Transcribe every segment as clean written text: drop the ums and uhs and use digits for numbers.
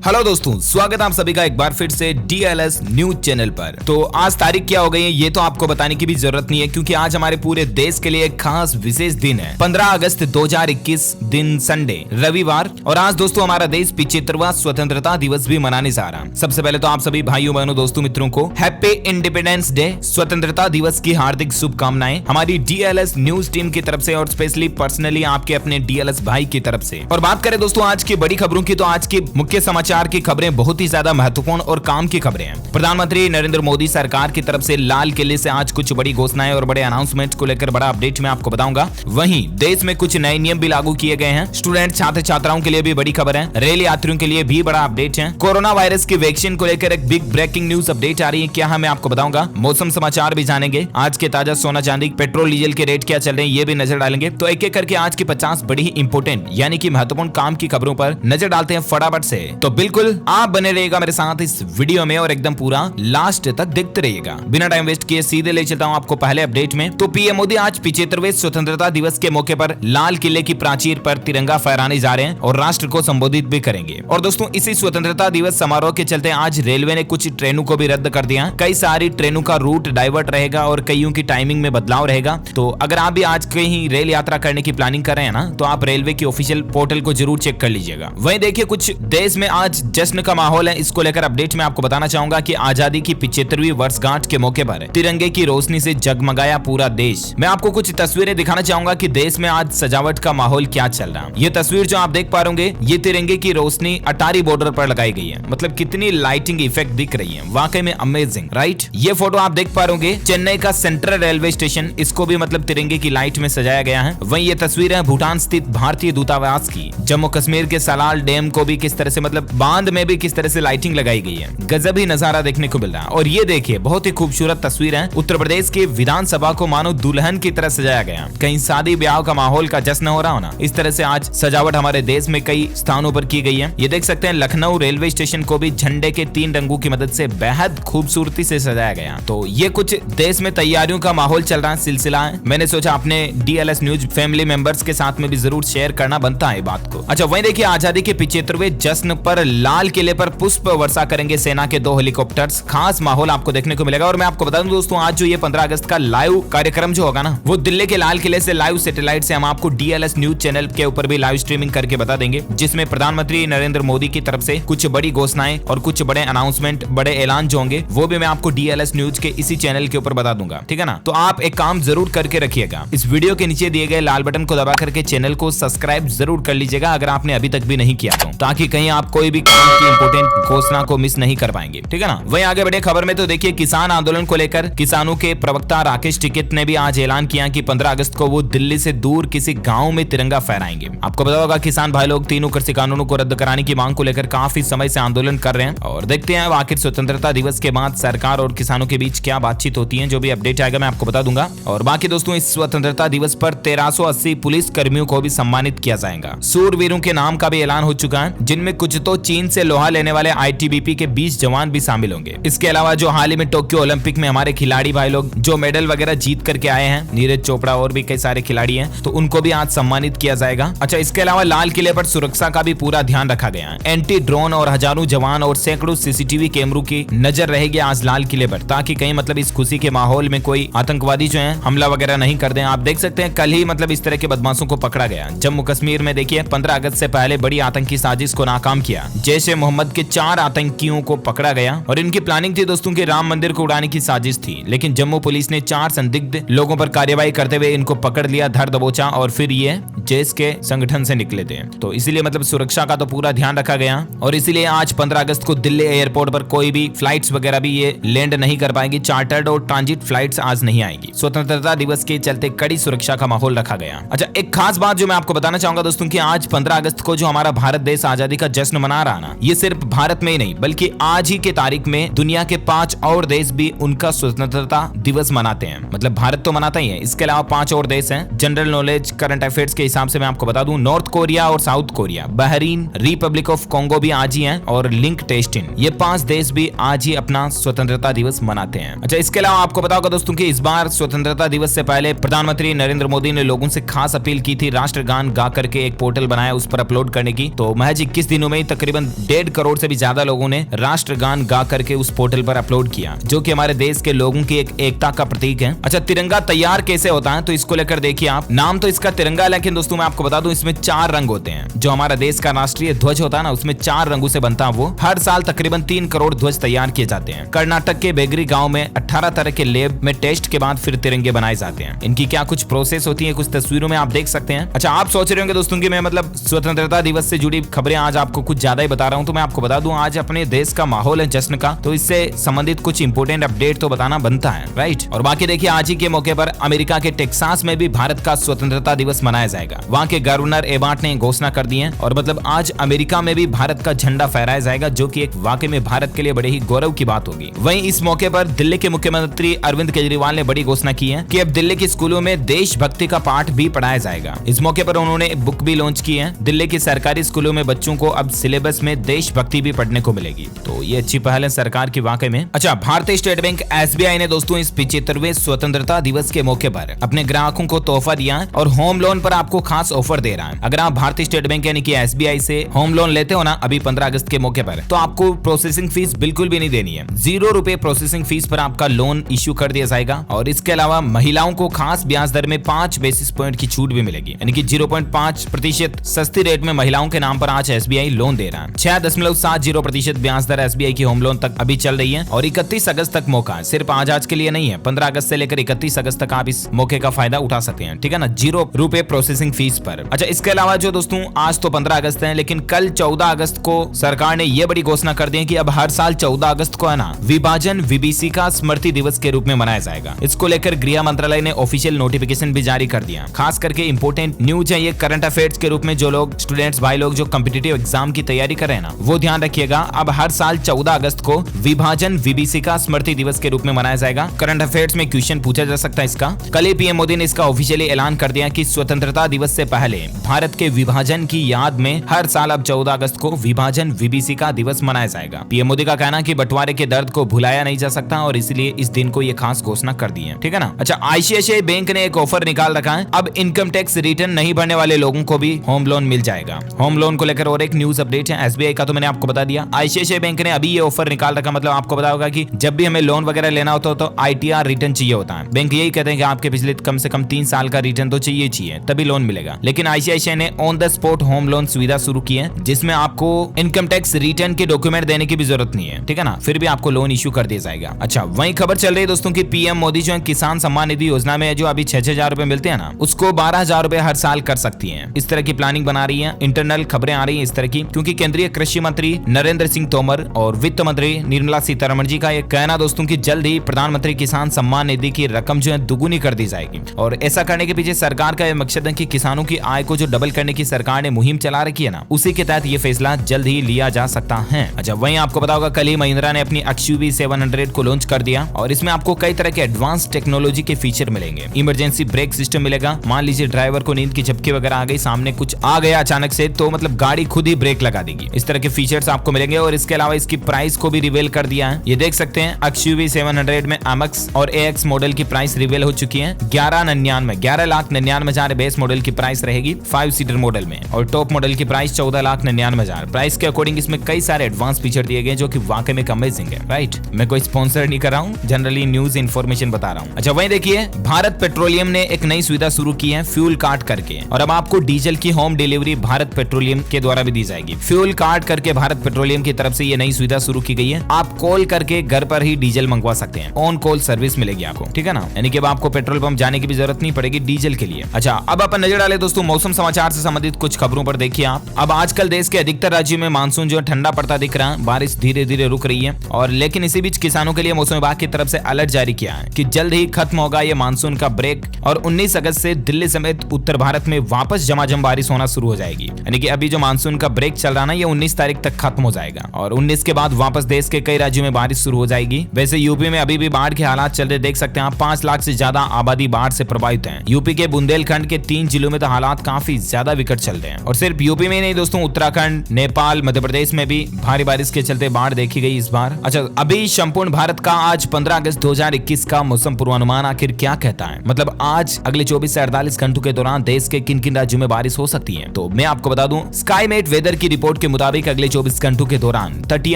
Hello दोस्तों, स्वागत है आप सभी का एक बार फिर से DLS न्यूज चैनल पर। तो आज तारीख क्या हो गई है ये तो आपको बताने की भी जरूरत नहीं है, क्योंकि आज हमारे पूरे देश के लिए एक खास विशेष दिन है। 15 अगस्त 2021 दिन संडे रविवार। और आज दोस्तों हमारा देश 75वां स्वतंत्रता दिवस भी मनाने जा रहा है। सबसे पहले तो आप सभी भाइयों बहनों दोस्तों मित्रों को हैप्पी इंडिपेंडेंस डे, स्वतंत्रता दिवस की हार्दिक शुभकामनाएं हमारी DLS न्यूज टीम की तरफ से और स्पेशली पर्सनली आपके अपने DLS भाई की तरफ से। और बात करें दोस्तों आज की बड़ी खबरों की, तो आज की मुख्य समाचार की खबरें बहुत ही ज्यादा महत्वपूर्ण और काम की खबरें हैं। प्रधानमंत्री नरेंद्र मोदी सरकार की तरफ से लाल किले से आज कुछ बड़ी घोषणाएं और बड़े अनाउंसमेंट को लेकर बड़ा अपडेट मैं आपको बताऊंगा। वहीं देश में कुछ नए नियम भी लागू किए गए हैं। स्टूडेंट छात्र छात्राओं के लिए भी बड़ी खबर है। रेल यात्रियों के लिए भी बड़ा अपडेट है। कोरोना वायरस की वैक्सीन को लेकर एक बिग ब्रेकिंग न्यूज अपडेट आ रही है। क्या है मैं आपको बताऊंगा। मौसम समाचार भी जानेंगे। आज के ताजा सोना चांदी पेट्रोल डीजल के रेट क्या चल रहे हैं ये भी नजर डालेंगे। तो एक एक करके आज की 50 बड़ी ही इंपोर्टेंट यानी कि महत्वपूर्ण काम की खबरों पर नजर डालते हैं फटाफट से। तो बिल्कुल आप बने रहिएगा मेरे साथ इस वीडियो में और एकदम पूरा लास्ट तक देखते रहिएगा। बिना टाइम वेस्ट किए सीधे ले चलता हूं आपको पहले अपडेट में। तो पीएम मोदी आज 75वें स्वतंत्रता दिवस के मौके पर लाल किले की प्राचीर पर तिरंगा फहराने जा रहे हैं और राष्ट्र को संबोधित भी करेंगे। और दोस्तों इसी स्वतंत्रता दिवस समारोह के चलते आज रेलवे ने कुछ ट्रेनों को भी रद्द कर दिया। कई सारी ट्रेनों का रूट डाइवर्ट रहेगा और कईयों की टाइमिंग में बदलाव रहेगा। तो अगर आप भी आज कहीं रेल यात्रा करने की प्लानिंग कर रहे हैं ना, तो आप रेलवे की ऑफिशियल पोर्टल को जरूर चेक कर लीजिएगा। वहीं देखिए कुछ देश में आज जश्न का माहौल है। इसको लेकर अपडेट में आपको बताना चाहूंगा कि आजादी की 75वीं वर्षगांठ के मौके पर तिरंगे की रोशनी से जगमगाया पूरा देश। मैं आपको कुछ तस्वीरें दिखाना चाहूंगा कि देश में आज सजावट का माहौल क्या चल रहा है। ये तस्वीर जो आप देख पा रहे होंगे, ये तिरंगे की रोशनी अटारी बॉर्डर पर लगाई गई है। मतलब कितनी लाइटिंग इफेक्ट दिख रही है, वाकई में अमेजिंग, राइट। ये फोटो आप देख पा रहे होंगे चेन्नई का सेंट्रल रेलवे स्टेशन, इसको भी मतलब तिरंगे की लाइट में सजाया गया है। वहीं ये तस्वीर है भूटान स्थित भारतीय दूतावास की। जम्मू कश्मीर के सलाल डैम को भी किस तरह से मतलब बांध में भी किस तरह से लाइटिंग लगाई गई है। गजब ही नजारा देखने को मिल रहा है। और ये देखिए बहुत ही खूबसूरत तस्वीर है। उत्तर प्रदेश के विधानसभा को मानो दुल्हन की तरह सजाया गया। कहीं शादी ब्याह का माहौल का जश्न हो रहा हो ना, इस तरह से आज सजावट हमारे देश में कई स्थानों पर की गई है। ये देख सकते हैं लखनऊ रेलवे स्टेशन को भी झंडे के 3 रंगों की मदद से बेहद खूबसूरती से सजाया गया। तो ये कुछ देश में तैयारियों का माहौल चल रहा है, सिलसिला है। मैंने सोचा अपने DLS न्यूज फैमिली मेंबर्स के साथ में भी जरूर शेयर करना बनता है बात को। अच्छा वहीं देखिए आजादी के 75वें जश्न पर लाल किले पर पुष्प वर्षा करेंगे सेना के 2 हेलीकॉप्टर्स। खास माहौल आपको देखने को मिलेगा। और मैं आपको बता दूं दोस्तों आज जो ये 15 अगस्त का लाइव कार्यक्रम जो होगा ना, वो दिल्ली के लाल किले से लाइव सैटेलाइट से हम आपको DLS न्यूज चैनल के ऊपर भी लाइव स्ट्रीमिंग करके बता देंगे, जिसमें प्रधानमंत्री नरेंद्र मोदी की तरफ से कुछ बड़ी घोषणाएं और कुछ बड़े अनाउंसमेंट, बड़े ऐलान जो होंगे वो भी मैं आपको DLS न्यूज के इसी चैनल के ऊपर बता दूंगा, ठीक है ना। तो आप एक काम जरूर करके रखिएगा, इस वीडियो के नीचे दिए गए लाल बटन को दबा करके चैनल को सब्सक्राइब जरूर कर लीजिएगा अगर आपने अभी तक भी नहीं किया तो, ताकि कहीं आप कोई भी काम की इंपोर्टेंट घोषणा को मिस नहीं कर पाएंगे, ठीक है ना। वहीं आगे बढ़े खबर में तो देखिए किसान आंदोलन को लेकर किसानों के प्रवक्ता राकेश टिकैत ने भी आज ऐलान किया कि 15 अगस्त को वो दिल्ली से दूर किसी गांव में तिरंगा फहराएंगे। आपको पता होगा किसान भाई लोग तीनों कृषि कानूनों को रद्द कराने की मांग को लेकर काफी समय से आंदोलन कर रहे हैं। और देखते हैं आखिर स्वतंत्रता दिवस के बाद सरकार और किसानों के बीच क्या बातचीत होती है। जो भी अपडेट आएगा मैं आपको बता दूंगा। और बाकी दोस्तों इस स्वतंत्रता दिवस पर 1380 पुलिस कर्मियों को भी सम्मानित किया जाएगा। सूरवीरों के नाम का भी ऐलान हो चुका है, जिनमें कुछ तो चीन से लोहा लेने वाले ITBP के 20 जवान भी शामिल होंगे। इसके अलावा जो हाल ही में टोक्यो ओलंपिक में हमारे खिलाड़ी भाई लोग जो मेडल वगैरह जीत करके आए हैं, नीरज चोपड़ा और भी कई सारे खिलाड़ी हैं, तो उनको भी आज सम्मानित किया जाएगा। अच्छा इसके अलावा लाल किले पर सुरक्षा का भी पूरा ध्यान रखा गया है। एंटी ड्रोन और हजारों जवान और सैकड़ों CCTV कैमरों की नजर रहेगी आज लाल किले पर, ताकि कहीं मतलब इस खुशी के माहौल में कोई आतंकवादी जो है हमला वगैरह नहीं कर दें। आप देख सकते हैं कल ही मतलब इस तरह के बदमाशों को पकड़ा गया। जम्मू कश्मीर में देखिए 15 अगस्त से पहले बड़ी आतंकी साजिश को नाकाम किया। जैश-ए-मोहम्मद के 4 आतंकियों को पकड़ा गया और इनकी प्लानिंग थी दोस्तों के राम मंदिर को उड़ाने की साजिश थी, लेकिन जम्मू पुलिस ने 4 संदिग्ध लोगों पर कार्रवाई करते हुए इनको पकड़ लिया, धर दबोचा और फिर ये जैश के संगठन से निकले थे। तो इसीलिए मतलब सुरक्षा का तो पूरा ध्यान रखा गया और इसीलिए आज 15 अगस्त को दिल्ली एयरपोर्ट पर कोई भी फ्लाइट्स वगैरह भी ये लैंड नहीं कर पाएंगी। चार्टर्ड और ट्रांजिट फ्लाइट्स आज नहीं आएंगी। स्वतंत्रता दिवस के चलते कड़ी सुरक्षा का माहौल रखा गया। अच्छा एक खास बात जो मैं आपको बताना चाहूंगा दोस्तों की आज 15 अगस्त को जो हमारा भारत देश आजादी का जश्न मना रहा ना, ये सिर्फ भारत में ही नहीं बल्कि आज ही के तारीख में दुनिया के 5 और देश भी उनका स्वतंत्रता दिवस मनाते हैं। मतलब भारत तो मनाता ही है, इसके अलावा 5 और देश हैं। जनरल नॉलेज करंट अफेयर्स के हिसाब से मैं आपको बता दूं, नॉर्थ कोरिया और south Korea, Bahrain, Republic of Congo भी आज ही हैं और लिंक्टेनस्टीन, ये 5 देश भी आज ही अपना स्वतंत्रता दिवस मनाते हैं। अच्छा इसके अलावा आपको पता होगा दोस्तों कि इस बार स्वतंत्रता दिवस से पहले प्रधानमंत्री नरेंद्र मोदी ने लोगों से खास अपील की थी राष्ट्रगान गा करके एक पोर्टल बनाया उस पर अपलोड करने की। तो महज 21 दिनों में ही तकरीबन तकरीबन 1.5 करोड़ से भी ज्यादा लोगों ने राष्ट्रगान गा करके उस पोर्टल पर अपलोड किया, जो कि हमारे देश के लोगों की एक एकता का प्रतीक है। अच्छा, तिरंगा तैयार कैसे होता है तो इसको लेकर देखिए आप। नाम तो इसका तिरंगा है, लेकिन दोस्तों मैं आपको बता दूं इसमें 4 रंग होते हैं। जो हमारा देश का राष्ट्रीय ध्वज होता है ना, उसमें 4 रंगों से बनता है वो। हर साल तकरीबन 3 करोड़ ध्वज तैयार किए जाते हैं। कर्नाटक के बेगरी गांव में 18 तरह के लैब में टेस्ट के बाद फिर तिरंगे बनाए जाते हैं। इनकी क्या कुछ प्रोसेस होती है, कुछ तस्वीरों में आप देख सकते हैं। अच्छा, आप सोच रहे होंगे दोस्तों कि मैं मतलब स्वतंत्रता दिवस से जुड़ी खबरें आज आपको कुछ ज्यादा ही बता रहा हूं, तो मैं आपको बता दूं आज अपने देश का माहौल है जश्न का, तो इससे संबंधित कुछ इंपोर्टेंट अपडेट तो बताना बनता है, राइट। और बाकी देखिए, आज ही के मौके पर अमेरिका के टेक्सास में भी भारत का स्वतंत्रता दिवस मनाया जाएगा। वहां के गवर्नर एबार्ट ने घोषणा कर दी है, और मतलब आज अमेरिका में भी भारत का झंडा फहराया जाएगा, जो कि एक वाकई में भारत के लिए बड़े ही गौरव की बात होगी। वहीं इस मौके पर दिल्ली के मुख्यमंत्री अरविंद केजरीवाल ने बड़ी घोषणा की है कि अब दिल्ली के स्कूलों में देशभक्ति का पाठ भी पढ़ाया जाएगा। इस मौके पर उन्होंने एक बुक भी लॉन्च की है। दिल्ली के सरकारी स्कूलों में बच्चों को अब सिलेबस में देशभक्ति भी पढ़ने को मिलेगी, तो ये अच्छी पहल है सरकार की वाकई में। अच्छा, भारतीय स्टेट बैंक SBI ने दोस्तों इस 75वें स्वतंत्रता दिवस के मौके पर अपने ग्राहकों को तोहफा दिया है और होम लोन पर आपको खास ऑफर दे रहा है। अगर आप भारतीय स्टेट बैंक यानी कि SBI से होम लोन लेते हो ना अभी 15 अगस्त के मौके पर, तो आपको प्रोसेसिंग फीस बिल्कुल भी नहीं देनी है। 0 रुपए प्रोसेसिंग फीस पर आपका लोन इश्यू कर दिया जाएगा। और इसके अलावा महिलाओं को खास ब्याज दर में 5 बेसिस पॉइंट की छूट भी मिलेगी, यानी कि 0.5% सस्ती रेट में महिलाओं के नाम पर आज SBI लोन दे रहा है। 6.70% ब्याज दर SBI की होम लोन तक अभी चल रही है और 31 अगस्त तक मौका है। सिर्फ आज के लिए नहीं है, 15 अगस्त से लेकर 31 अगस्त तक आप इस मौके का फायदा उठा सकते हैं, ठीक है ना, 0 रुपए प्रोसेसिंग फीस पर। अच्छा, इसके अलावा जो दोस्तों आज तो 15 अगस्त है, लेकिन कल 14 अगस्त को सरकार ने यह बड़ी घोषणा कर दी है कि अब हर साल 14 अगस्त को है ना विभाजन विभीषिका स्मृति दिवस के रूप में मनाया जाएगा। इसको लेकर गृह मंत्रालय ने ऑफिशियल नोटिफिकेशन भी जारी कर दिया। खास करके इंपोर्टेंट न्यूज है ये करंट अफेयर्स के रूप में। जो लोग स्टूडेंट्स भाई लोग जो कॉम्पिटिटिव एग्जाम की तैयारी कर रहे हैं ना, वो ध्यान रखिएगा, अब हर साल 14 अगस्त को विभाजन विभीषिका स्मृति दिवस के रूप में मनाया जाएगा। करंट अफेयर्स में क्वेश्चन पूछा जा सकता है इसका। कल ही पीएम मोदी ने इसका ऑफिशियली ऐलान कर दिया कि स्वतंत्रता दिवस से पहले भारत के विभाजन की याद में हर साल अब 14 अगस्त को विभाजन विभीषिका दिवस मनाया जाएगा। पीएम मोदी का कहना कि बंटवारे के दर्द को भुलाया नहीं जा सकता और इसलिए इस दिन को ये खास घोषणा कर दी है, ठीक है ना। अच्छा, ICICI बैंक ने एक ऑफर निकाल रखा है, अब इनकम टैक्स रिटर्न नहीं भरने वाले लोगों को भी होम लोन मिल जाएगा। होम लोन को लेकर और एक न्यूज अपडेट है। SBI का तो मैंने आपको बता दिया, ICICI बैंक ने अभी ये ऑफर निकाल रखा। मतलब आपको पता होगा कि जब भी हमें लोन वगैरह लेना होता है तो ITR रिटर्न चाहिए होता है। बैंक यही कहते हैं कि आपके पिछले कम से कम 3 साल का रिटर्न तो चाहिए तभी लोन मिलेगा। लेकिन ICICI ने on the spot home loan सुविधा शुरू की है, जिसमें आपको इनकम टैक्स रिटर्न के डॉक्यूमेंट देने की भी जरूरत नहीं है, ठीक है ना, फिर भी आपको लोन इश्यू कर दिया जाएगा। अच्छा, वही खबर चल रही है दोस्तों की पीएम मोदी जो है किसान सम्मान निधि योजना में जो अभी 6,000 रुपए मिलते हैं ना, उसको 12,000 रुपए हर साल कर सकती है। इस तरह की प्लानिंग बना रही है। इंटरनल खबरें आ रही है इस तरह की, क्योंकि केंद्रीय कृषि मंत्री नरेंद्र सिंह तोमर और वित्त मंत्री निर्मला सीतारमण जी का एक कहना दोस्तों की जल्द ही प्रधानमंत्री किसान सम्मान निधि की रकम जो है दुगुनी कर दी जाएगी। और ऐसा करने के पीछे सरकार का यह मकसद है कि किसानों की आय को जो डबल करने की सरकार ने मुहिम चला रखी है ना, उसी के तहत ये फैसला जल्द ही लिया जा सकता है। अच्छा, वहीं आपको पता होगा कल ही महिंद्रा ने अपनी XUV 700 को लॉन्च कर दिया और इसमें आपको कई तरह के एडवांस टेक्नोलॉजी के फीचर मिलेंगे। इमरजेंसी ब्रेक सिस्टम मिलेगा। मान लीजिए ड्राइवर को नींद की झपकी वगैरह आ गई, सामने कुछ आ गया अचानक से, तो मतलब गाड़ी खुद ही ब्रेक लगा देगी। इस तरह के फीचर्स आपको मिलेंगे। और इसके अलावा इसकी प्राइस को भी रिवील कर दिया है। ये देख सकते हैं XUV 700 में MX और AX मॉडल की प्राइस रिवील हो चुकी है। 11,99,000 बेस मॉडल की प्राइस रहेगी 5 सीटर मॉडल में, और टॉप मॉडल की प्राइस 14,99,000। प्राइस के अकॉर्डिंग इसमें कई सारे एडवांस फीचर दिए गए जो कि वाकई में अमेजिंग है, राइट। मैं कोई स्पॉन्सर नहीं कर रहा हूँ, जनरली न्यूज इन्फॉर्मेशन बता रहा हूँ। अच्छा, वहीं देखिए भारत पेट्रोलियम ने एक नई सुविधा शुरू की है फ्यूल कार्ड करके, और अब आपको डीजल की होम डिलीवरी भारत पेट्रोलियम के द्वारा भी दी जाएगी। फ्यूल कार्ड करके भारत पेट्रोलियम की तरफ से ये नई सुविधा शुरू की गई है। आप कॉल करके घर पर ही डीजल मंगवा सकते हैं। ऑन कॉल सर्विस मिलेगी आपको, ठीक है ना, यानी कि अब आपको पेट्रोल पंप जाने की भी जरूरत नहीं पड़ेगी डीजल के लिए। अच्छा, अब अपन नजर डालें दोस्तों मौसम समाचार से संबंधित कुछ खबरों पर। देखिए आप, अब आजकल देश के अधिकतर राज्यों में मानसून जो ठंडा पड़ता दिख रहा है, बारिश धीरे धीरे रुक रही है। और लेकिन इसी बीच किसानों के लिए मौसम विभाग की तरफ से अलर्ट जारी किया है कि जल्द ही खत्म होगा ये मानसून का ब्रेक और 19 अगस्त से दिल्ली समेत उत्तर भारत में वापस झमाझम बारिश होना शुरू हो जाएगी। यानी कि अभी जो मानसून का ब्रेक चल रहा है ये 19 तारीख तक खत्म हो जाएगा और 19 के बाद वापस देश के कई राज्यों में बारिश शुरू हो जाएगी। वैसे यूपी में अभी भी बाढ़ के हालात चल रहे, देख सकते हैं आप, 5 लाख से ज्यादा आबादी बाढ़ से प्रभावित है। यूपी के बुंदेलखंड के 3 जिलों में तो हालात काफी ज्यादा विकट चल रहे हैं। और सिर्फ यूपी में नहीं दोस्तों, उत्तराखंड, नेपाल, मध्य प्रदेश में भी भारी बारिश के चलते बाढ़ देखी गई इस बार। अच्छा, अभी संपूर्ण भारत का आज 15 अगस्त 2021 का मौसम पूर्वानुमान आखिर क्या कहता है, मतलब आज अगले 24 से 48 घंटों के दौरान देश के किन किन राज्यों में बारिश हो सकती है। तो मैं आपको बता दूं, स्काईमेट वेदर की रिपोर्ट के मुताबिक अगले 24 घंटों के दौरान तटीय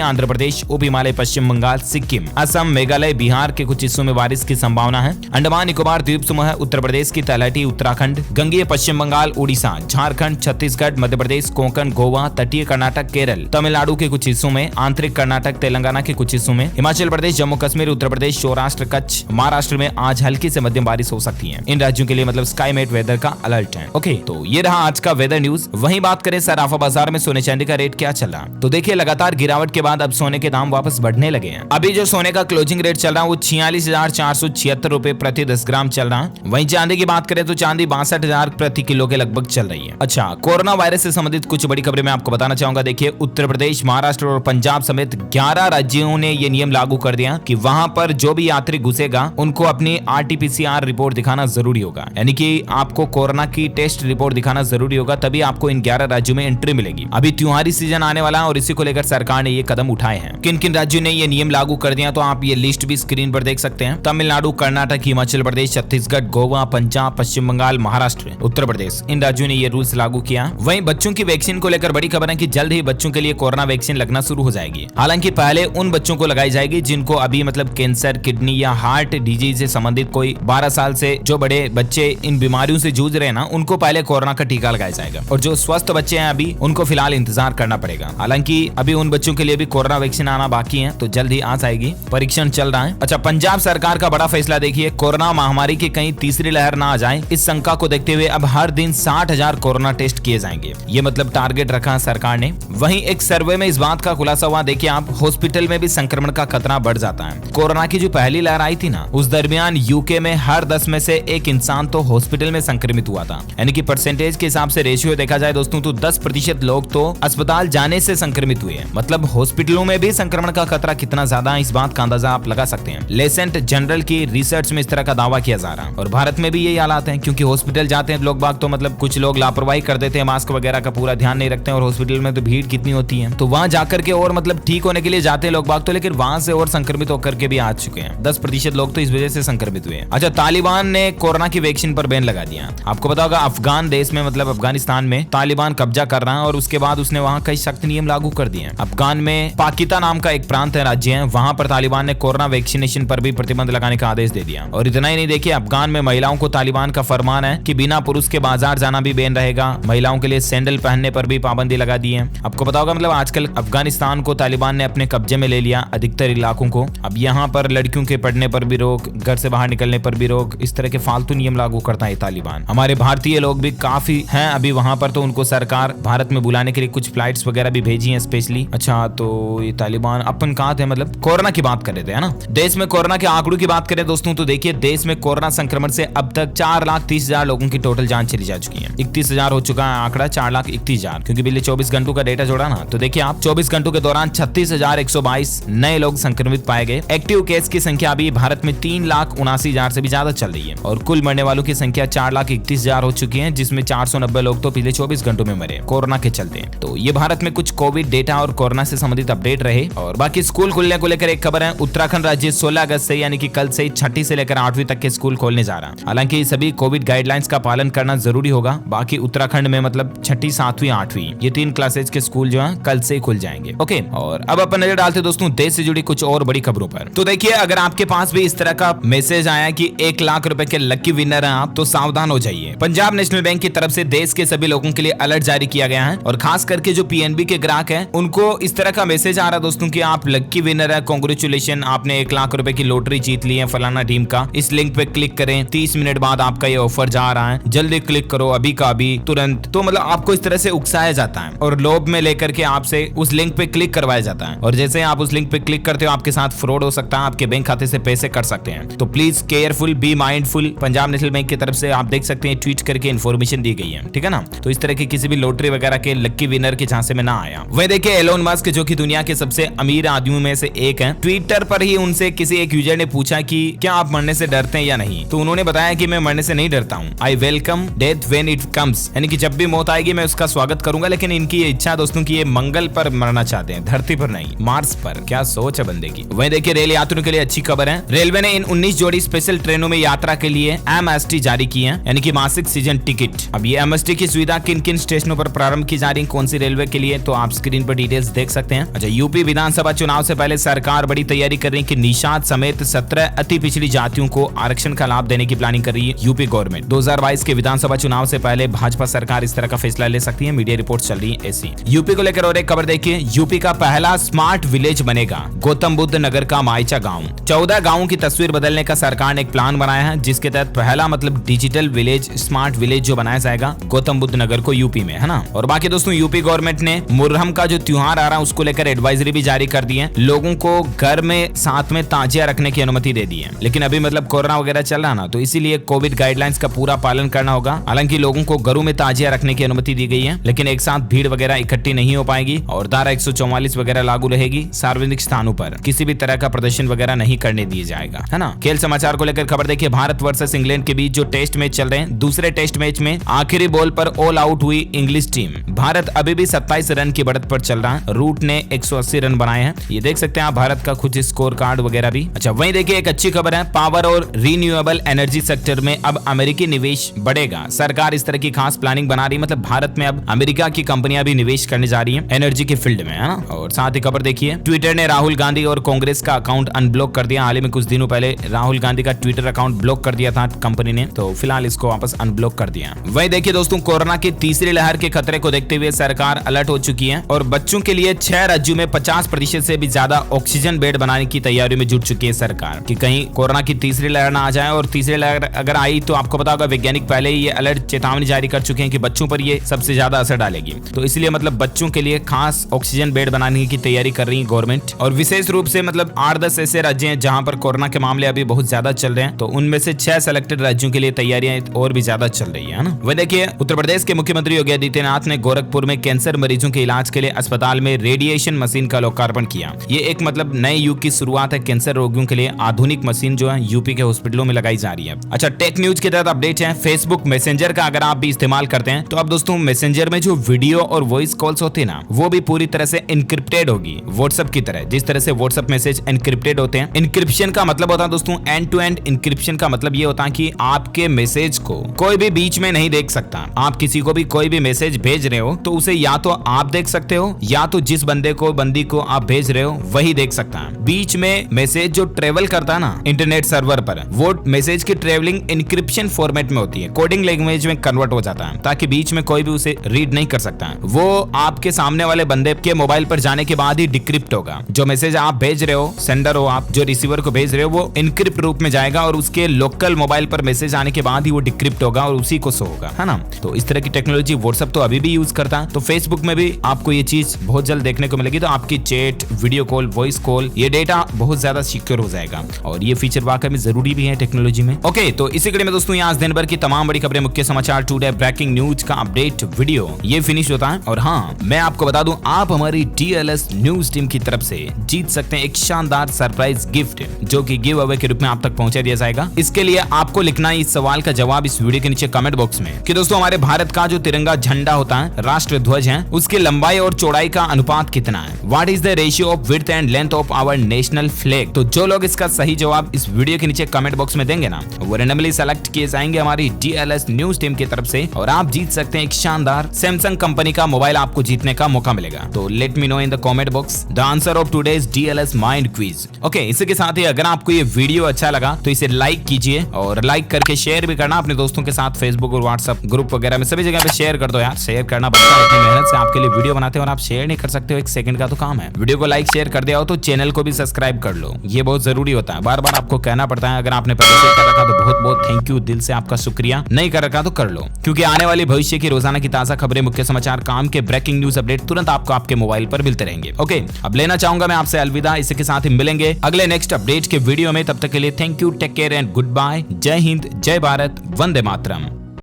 आंध्र प्रदेश, उप हिमालय, पश्चिम बंगाल, सिक्किम, असम, मेघालय, बिहार के कुछ हिस्सों में बारिश की संभावना है। अंडमान निकोबार द्वीप समूह, उत्तर प्रदेश की तलहटी, उत्तराखंड, गंगीय पश्चिम बंगाल, उड़ीसा, झारखंड, छत्तीसगढ़, मध्य प्रदेश, कोंकण, गोवा, तटीय कर्नाटक, केरल, तमिलनाडु के कुछ हिस्सों में, आंतरिक कर्नाटक, तेलंगाना के कुछ हिस्सों में, हिमाचल प्रदेश, जम्मू कश्मीर, उत्तर प्रदेश, सौराष्ट्र, कच्छ, महाराष्ट्र में आज हल्की से मध्यम बारिश हो सकती है। इन राज्यों के लिए मतलब स्काईमेट वेदर का अलर्ट है। ओके, तो ये रहा आज का वेदर न्यूज। वहीं बात करें सराफा बाजार में सोने चांदी का रेट क्या चला, तो देखिए लगातार गिरावट के बाद अब सोने के दाम वापस बढ़ने लगे हैं। अभी जो सोने का क्लोजिंग रेट चल रहा है वो 46,476 रुपए प्रति 10 ग्राम चल रहा है। वहीं चांदी की बात करें तो चांदी 62,000 प्रति किलो के लगभग चल रही है। अच्छा, कोरोना वायरस से संबंधित कुछ बड़ी खबरें मैं आपको बताना चाहूंगा। देखिए, उत्तर प्रदेश, महाराष्ट्र और पंजाब समेत 11 राज्यों ने ये नियम लागू कर दिया कि वहां पर जो भी यात्री घुसेगा उनको अपनी RT-PCR रिपोर्ट दिखाना जरूरी होगा, यानी कि आपको कोरोना की टेस्ट रिपोर्ट दिखाना जरूरी होगा, तभी आपको इन 11 राज्यों में एंट्री मिलेगी। अभी त्योहारी सीजन आने वाला है और इसी को लेकर सरकार ने ये कदम उठाए हैं। किन किन राज्यों ने ये नियम लागू कर दिया तो आप ये लिस्ट भी स्क्रीन पर देख सकते हैं। तमिलनाडु, कर्नाटक, हिमाचल प्रदेश, छत्तीसगढ़, गोवा, पंजाब, पश्चिम बंगाल, महाराष्ट्र, उत्तर प्रदेश, इन राज्यों ने ये रूल्स लागू किया। वहीं बच्चों की वैक्सीन को लेकर बड़ी खबर है कि जल्द ही बच्चों के लिए कोरोना वैक्सीन लगना शुरू हो जाएगी। हालांकि पहले उन बच्चों को लगाई जाएगी जिनको अभी मतलब कैंसर, किडनी या हार्ट डिजीज से संबंधित कोई 12 साल से जो बड़े बच्चे इन बीमारियों से जूझ रहे हैं ना, उनको पहले कोरोना का टीका लगाया जाएगा। और जो स्वस्थ बच्चे हैं अभी उनको फिलहाल इंतजार करना पड़ेगा। हालांकि अभी उन बच्चों के लिए भी कोरोना वैक्सीन आना बाकी है, तो जल्द ही आ जाएगी। परीक्षण चल रहा है। अच्छा, पंजाब सरकार का बड़ा फैसला देखिए, कोरोना महामारी की कहीं तीसरी लहर ना आ जाए, इस शंका को देखते हुए अब हर दिन 60,000 कोरोना टेस्ट किए जाएंगे। ये मतलब टारगेट रखा है सरकार ने। वहीं एक सर्वे में इस बात का खुलासा हुआ, देखिए आप, हॉस्पिटल में भी संक्रमण का खतरा बढ़ जाता है। कोरोना की जो पहली लहर आई थी ना, उस दरमियान यूके में हर 10 में से एक इंसान तो हॉस्पिटल में संक्रमित हुआ था। यानी कि परसेंटेज के हिसाब से रेशियो देखा जाए दोस्तों तो 10% लोग तो अस्पताल जाने से संक्रमित हुए हैं। मतलब हॉस्पिटलों में भी संक्रमण का खतरा कितना ज्यादा है, इस बात का अंदाजा आप लगा सकते हैं। लेसेंट जनरल की रिसर्च में इस तरह का दावा किया जा रहा है। और भारत में भी यही हालात हैं, क्योंकि हॉस्पिटल जाते हैं लोग बाग तो मतलब कुछ लोग लापरवाही कर देते हैं, मास्क वगैरह का पूरा ध्यान नहीं रखते हैं, और हॉस्पिटल में तो भीड़ कितनी होती है, तो वहां जाकर के और मतलब ठीक होने के लिए जाते हैं लोग बाग तो, लेकिन वहां से और संक्रमित होकर के भी आ चुके हैं। 10% लोग तो इस वजह से संक्रमित हुए हैं। अच्छा, तालिबान ने कोरोना की वैक्सीन पर बैन लगा दिया। आपको पता होगा अफगान देश में मतलब अफगानिस्तान में तालिबान कब्जा कर रहा है और उसके बाद उसने वहां कई सख्त नियम लागू कर दिए हैं। अफगान में पाकिता नाम का एक प्रांत है, राज्य है, वहां पर तालिबान ने कोरोना वैक्सीनेशन पर भी प्रतिबंध लगाने का आदेश दे दिया। और इतना ही नहीं, देखिए अफगान में महिलाओं को तालिबान का फरमान है कि बिना पुरुष के बाजार जाना भी बैन रहेगा। महिलाओं के लिए सैंडल पहनने पर भी पाबंदी लगा दी है। आपको पता होगा मतलब आजकल अफगानिस्तान को तालिबान ने अपने कब्जे में ले लिया, अधिकतर इलाकों को। अब यहाँ पर लड़कियों के पढ़ने पर भी रोक, घर से बाहर निकलने पर भी रोक, इस तरह के फालतू नियम लागू करता है तालिबान। हमारे भारतीय लोग भी काफी हैं अभी वहां पर, तो उनको सरकार भारत में बुलाने के लिए कुछ फ्लाइट्स वगैरह भी भेजी हैं स्पेशली। अच्छा, तो ये तालिबान अपन कहाँ थे, मतलब कोरोना की बात कर रहे थे, है ना। देश में कोरोना के आंकड़ों की बात करें दोस्तों तो देखिए, देश में कोरोना संक्रमण से अब तक 4,30,000 लोगों की टोटल जान चली जा चुकी है। 31,000 हो चुका है आंकड़ा, 4,31,000, क्योंकि पिछले 24 घंटों का डेटा जोड़ा ना, तो देखिए आप 24 घंटों के दौरान 36,122 नए लोग संक्रमित पाए गए। एक्टिव केस की संख्या अभी भारत में 3,79,000 से भी ज्यादा चल रही है, और कुल मरने वालों की संख्या 4,31,000 हो चुकी है, जिसमें 490 लोग तो पिछले 24 घंटों में मरे कोरोना के चलते। तो ये भारत में कुछ कोविड डेटा और कोरोना से संबंधित अपडेट रहे। और बाकी स्कूल खुलने को लेकर एक खबर है, उत्तराखंड राज्य 16 अगस्त से यानी कि कल से 6ठी से लेकर 8वीं तक के स्कूल खोलने जा रहा है। हालांकि सभी कोविड गाइडलाइंस का पालन करना जरूरी होगा। बाकी उत्तराखंड में मतलब 6ठी, 7वीं, 8वीं ये 3 क्लासेज के स्कूल जो है कल से खुल जाएंगे। ओके, और अब अपन नजर डालते दोस्तों देश से जुड़ी कुछ और बड़ी खबरों पर। तो देखिए, अगर आपके पास भी इस तरह का मैसेज आया कि 1 लाख रुपए के लकी विनर हैं आप, तो सावधान हो जाइए। पंजाब नेशनल बैंक की तरफ से देश के सभी लोगों के लिए अलर्ट जारी किया गया है, और खास करके जो पीएनबी के ग्राहक हैं उनको इस तरह का मैसेज आ रहा है दोस्तों कि आप लकी विनर है, कांग्रेचुलेशन, आपने 1 लाख रुपए की लॉटरी जीत ली है फलाना टीम का। इस लिंक पे क्लिक करें, 30 मिनट बाद आपका ये ऑफर जा रहा है, जल्दी क्लिक करो, अभी का अभी, तुरंत। तो मतलब आपको इस तरह से उकसाया जाता है और लोभ में लेकर के आपसे उस लिंक पे क्लिक करवाया जाता है, और जैसे आप उस लिंक पे क्लिक करते हो आपके साथ फ्रॉड हो सकता है, आपके बैंक खाते से पैसे कट सकते हैं। तो please careful, be mindful. Punjab national bank की तरफ से आप देख सकते हैं ट्वीट करके इन्फॉर्मेशन दी गई है, ठीक है ना। तो इस तरह की किसी भी लॉटरी वगैरह के लकी विनर के झांसे में ना आया। वह देखिए एलोन मस्क जो कि दुनिया के सबसे अमीर आदमियों में से एक हैं, ट्विटर पर ही उनसे किसी एक यूजर ने पूछा कि क्या आप मरने से डरते हैं या नहीं, तो उन्होंने बताया कि मैं मरने से नहीं डरता हूँ। I welcome death when it comes, यानी कि जब भी मौत आएगी मैं उसका स्वागत करूंगा, लेकिन इनकी ये इच्छा दोस्तों की ये मंगल पर मरना चाहते हैं, धरती पर नहीं, मार्स पर। क्या सोच है बंदे की। वहीं देखिए रेल यात्रियों के लिए अच्छी खबर है, रेलवे ने इन 19 जोड़ी स्पेशल ट्रेनों में यात्रा के लिए MST जारी की है, यानी कि मासिक सीजन टिकट। अब ये MST की सुविधा किन किन स्टेशनों पर प्रारंभ की जा रही है, कौन सी रेलवे रेलवे के लिए, तो आप स्क्रीन पर डिटेल्स देख सकते हैं। अच्छा, यूपी विधानसभा चुनाव से पहले सरकार बड़ी तैयारी कर रही है कि निषाद समेत 17 अति पिछड़ी जातियों को आरक्षण का लाभ देने की प्लानिंग कर रही है यूपी गवर्नमेंट। 2022 के विधानसभा चुनाव से पहले भाजपा सरकार इस तरह का फैसला ले सकती है, मीडिया रिपोर्ट चल रही है ऐसी। यूपी को लेकर और एक खबर देखिए, यूपी का पहला स्मार्ट विलेज बनेगा गौतम बुद्ध नगर का मायचा गाँव। 14 गाँवों की तस्वीर बदलने का सरकार ने एक प्लान बनाया है, जिसके तहत पहला मतलब डिजिटल विलेज, स्मार्ट विलेज जो बनाया जाएगा गौतम बुद्ध नगर को यूपी में, है ना। और बाकी दोस्तों, यूपी गवर्नमेंट ने मुहर्रम का जो त्योहार आ रहा है उसको लेकर एडवाइजरी भी जारी कर दी है। लोगों को घर में साथ में ताजिया रखने की अनुमति दे दी है, लेकिन अभी मतलब कोरोना वगैरह चल रहा ना, तो इसीलिए कोविड गाइडलाइंस का पूरा पालन करना होगा। हालांकि लोगों को घरों में ताजिया रखने की अनुमति दी गई है, लेकिन एक साथ भीड़ वगैरह इकट्ठी नहीं हो पाएगी और धारा 144 वगैरह लागू रहेगी। सार्वजनिक स्थानों पर किसी भी तरह का प्रदर्शन वगैरह नहीं करने दिया जाएगा, है ना। खेल समाचार को लेकर खबर देखिए, भारत वर्सेस इंग्लैंड के बीच जो टेस्ट मैच चल रहे हैं, दूसरे टेस्ट मैच में आखिरी बॉल पर ऑल आउट हुई इंग्लिश टीम। भारत अभी भी 27 रन की बढ़त पर चल रहा है, रूट ने 180 रन बनाए हैं। ये देख सकते हैं आप भारत का कुछ स्कोर कार्ड वगैरह भी। अच्छा, वहीं देखिए एक अच्छी खबर है, पावर और रिन्यूएबल एनर्जी सेक्टर में अब अमेरिकी निवेश बढ़ेगा। सरकार इस तरह की खास प्लानिंग बना रही है, मतलब भारत में अब अमेरिका की कंपनियां भी निवेश करने जा रही हैं एनर्जी के फील्ड में, है ना। और साथ ही खबर देखिए, ट्विटर ने राहुल गांधी और कांग्रेस का अकाउंट अनब्लॉक कर दिया। हाल ही में कुछ दिनों पहले राहुल गांधी का ट्विटर अकाउंट ब्लॉक कर दिया था कंपनी ने, तो फिलहाल इसको वापस अनब्लॉक कर दिया। वहीं देखिए दोस्तों, कोरोना की तीसरी लहर के खतरे को देखते हुए सरकार अलर्ट हो चुकी है और बच्चों के लिए 6 राज्यों में 50% से भी ज्यादा ऑक्सीजन बेड बनाने की तैयारी में जुट चुकी है सरकार, कि कहीं कोरोना की तीसरी लहर ना आ जाए। और तीसरी लहर अगर आई तो आपको पता होगा वैज्ञानिक पहले ही ये अलर्ट चेतावनी जारी कर चुके हैं कि बच्चों पर ये सबसे ज्यादा असर डालेगी। तो इसलिए मतलब बच्चों के लिए खास ऑक्सीजन बेड बनाने की तैयारी कर रही है गवर्नमेंट। और विशेष रूप से मतलब 8-10 ऐसे राज्य हैं जहां पर कोरोना के मामले अभी बहुत ज्यादा चल रहे हैं, तो उनमें से 6 सेलेक्टेड राज्यों के लिए तैयारियां और भी ज्यादा चल रही है ना। वह देखिए, उत्तर प्रदेश के मुख्यमंत्री योगी आदित्यनाथ ने गोरखपुर में कैंसर मरीजों के इलाज के लिए अस्पताल में रेडिएशन मशीन का लोकार्पण किया। ये एक मतलब नए युग की शुरुआत है, कैंसर रोगियों के लिए आधुनिक मशीन जो है यूपी के हॉस्पिटलों में लगाई जा रही है। अच्छा, टेक न्यूज के तहत अपडेट है, फेसबुक मैसेंजर का अगर आप भी इस्तेमाल करते हैं तो अब दोस्तों मैसेंजर में जो वीडियो और वॉइस कॉल्स होते हैं ना, वो भी पूरी तरह से एनक्रिप्टेड होगी व्हाट्सएप की तरह। जिस तरह से व्हाट्सएप मैसेज एनक्रिप्टेड होते हैं, एनक्रिप्शन का मतलब होता है दोस्तों एंड टू एंड एनक्रिप्शन का मतलब ये होता है कि आपके मैसेज को कोई भी बीच में नहीं देख सकता। आप किसी को भी कोई भी मैसेज भेज रहे हो तो उसे या तो आप देख सकते हो या तो जिस बंदे को बंदी को आप भेज रहे हो वही देख सकता है। बीच में मैसेज जो ट्रेवल करता है ना इंटरनेट सर्वर पर, वो मैसेज की ट्रेवलिंग एनक्रिप्शन फॉर्मेट में होती है, कोडिंग लैंग्वेज में कन्वर्ट हो जाता है, ताकि बीच में कोई भी उसे रीड नहीं कर सकता है। वो आपके सामने वाले बंदे के मोबाइल पर जाने के बाद ही डिक्रिप्ट होगा। जो मैसेज आप भेज रहे हो, सेंडर हो आप, जो रिसीवर को भेज रहे हो, वो एनक्रिप्ट रूप में जाएगा और उसके लोकल मोबाइल पर मैसेज आने के बाद ही वो डिक्रिप्ट होगा और उसी को शो होगा, है ना। तो इस तरह की टेक्नोलॉजी व्हाट्सएप तो अभी भी यूज करता है, तो फेसबुक में भी आपको ये चीज बहुत जल्द देखने को मिलेगी। तो आपकी chat, video call, voice call, ये डेटा बहुत ज्यादा सिक्योर हो जाएगा और ये फीचर वाकई में जरूरी भी है टेक्नोलॉजी में। ओके, तो इसी कड़ी में दोस्तों आज दिन भर की तमाम बड़ी खबरें, मुख्य समाचार, टुडे ब्रेकिंग न्यूज का अपडेट वीडियो ये फिनिश होता है। और हाँ, मैं आपको बता दूं, आप हमारी DLS न्यूज टीम की तरफ से जीत सकते हैं एक शानदार सरप्राइज गिफ्ट, जो कि गिव अवे के रूप में आप तक पहुंचा दिया जाएगा। इसके लिए आपको लिखना है इस सवाल का जवाब इस वीडियो के नीचे कमेंट बॉक्स में कि दोस्तों हमारे भारत का जो तिरंगा झंडा होता है, राष्ट्र ध्वज है, उसकी लंबाई और चौड़ाई का अनुपात कितना है। What is the ratio of width and length of our national flag. तो जो लोग इसका सही जवाब इस वीडियो के नीचे कमेंट बॉक्स में देंगे ना, वो रैंडमली सेलेक्ट किए जाएंगे हमारी DLS न्यूज टीम की तरफ से और आप जीत सकते हैं एक शानदार सैमसंग कंपनी का मोबाइल, आपको जीतने का मौका मिलेगा। तो let me know in the comment box the answer of today's DLS mind quiz. Okay, इसी के साथ ही अगर आपको ये वीडियो अच्छा लगा तो इसे लाइक कीजिए और लाइक करके शेयर भी करना अपने दोस्तों के साथ, फेसबुक और व्हाट्सएप ग्रुप वगैरह में सभी जगह पे शेयर कर दो यार। शेयर करना बनता है, इतनी मेहनत से आपके लिए वीडियो बनाते हैं और आप शेयर नहीं कर सकते हो, 1 सेकंड का तो काम है। वीडियो को लाइक शेयर कर दिया हो तो चैनल को भी सब्सक्राइब कर लो, ये बहुत जरूरी होता है, बार बार आपको कहना पड़ता है। अगर आपने पहले से कर रखा तो बहुत बहुत थैंक यू, दिल से आपका शुक्रिया। नहीं कर रखा तो कर लो, क्योंकि आने वाली भविष्य की रोजाना की ताजा खबरें, मुख्य समाचार, काम के ब्रेकिंग न्यूज अपडेट तुरंत आपको आपके मोबाइल पर मिलते रहेंगे। ओके, अब लेना चाहूंगा मैं आपसे अलविदा, इसी के साथ ही मिलेंगे अगले नेक्स्ट अपडेट के वीडियो में। तब तक के लिए thank you, take care and good bye. जय हिंद, जय भारत, वंदे मातरम।